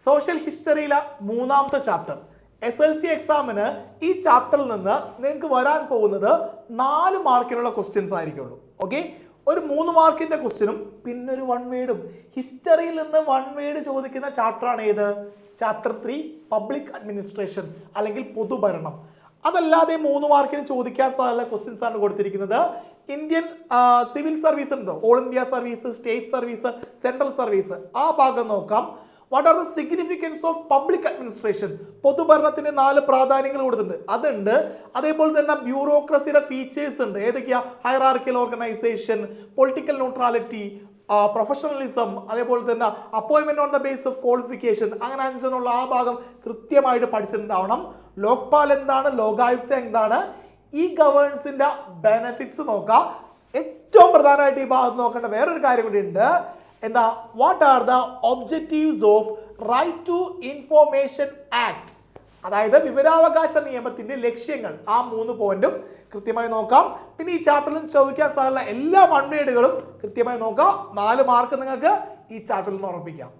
Social ഹിസ്റ്ററിയിലെ മൂന്നാമത്തെ chapter. SLC എക്സാമിന് ഈ ചാപ്റ്ററിൽ നിന്ന് നിങ്ങൾക്ക് വരാൻ പോകുന്നത് 4 മാർക്കിനുള്ള ക്വസ്റ്റ്യൻസ് ആയിരിക്കുള്ളൂ. ഓക്കെ, ഒരു 3 മാർക്കിന്റെ ക്വസ്റ്റ്യനും പിന്നെ ഒരു 1 വേർഡും. ഹിസ്റ്ററിയിൽ നിന്ന് 1 വേർഡ് ചോദിക്കുന്ന ചാപ്റ്ററാണ് ഏത്? ചാപ്റ്റർ 3 പബ്ലിക് അഡ്മിനിസ്ട്രേഷൻ അല്ലെങ്കിൽ പൊതുഭരണം. അതല്ലാതെ 3 മാർക്കിന് ചോദിക്കാൻ സാധ്യത ക്വസ്റ്റ്യൻസ് ആണ് കൊടുത്തിരിക്കുന്നത്. ഇന്ത്യൻ സിവിൽ സർവീസ് ഉണ്ട്, all India service, state service, central service. ആ ഭാഗം നോക്കാം. What are the significance of public administration? പൊതുഭരണത്തിന് 4 പ്രാധാന്യങ്ങൾ കൊടുത്തിട്ടുണ്ട്, അതുണ്ട്. അതേപോലെ തന്നെ ബ്യൂറോക്രസിയുടെ ഫീച്ചേഴ്സ് ഉണ്ട്. ഏതൊക്കെയാ? Hierarchical organisation, political neutrality, professionalism, അതേപോലെ തന്നെ അപ്പോയിൻമെന്റ് on the base of qualification. അങ്ങനെ 5 ആ ഭാഗം കൃത്യമായിട്ട് പഠിച്ചിട്ടുണ്ടാവണം. ലോക്പാൽ എന്താണ്, ലോകായുക്ത എന്താണ്, ഈ ഗവേണൻസിന്റെ ബെനിഫിറ്റ്സ് നോക്കാം. ഏറ്റവും പ്രധാനമായിട്ട് ഈ ഭാഗത്ത് നോക്കേണ്ട വേറൊരു കാര്യം കൂടി ഉണ്ട്. എന്താ? What are the objectives of right to information act? അതായത് വിവരാവകാശ നിയമത്തിന്റെ ലക്ഷ്യങ്ങൾ. ആ 3 പോയിന്റും കൃത്യമായി നോക്കാം. പിന്നെ ഈ ചാപ്റ്ററിൽ ചോദിക്കാൻ സാധ്യത എല്ലാ 1 വേർഡുകളും കൃത്യമായി നോക്കാം. 4 മാർക്ക് നിങ്ങൾക്ക് ഈ ചാപ്റ്ററിൽ നിന്ന് ഉറപ്പിക്കാം.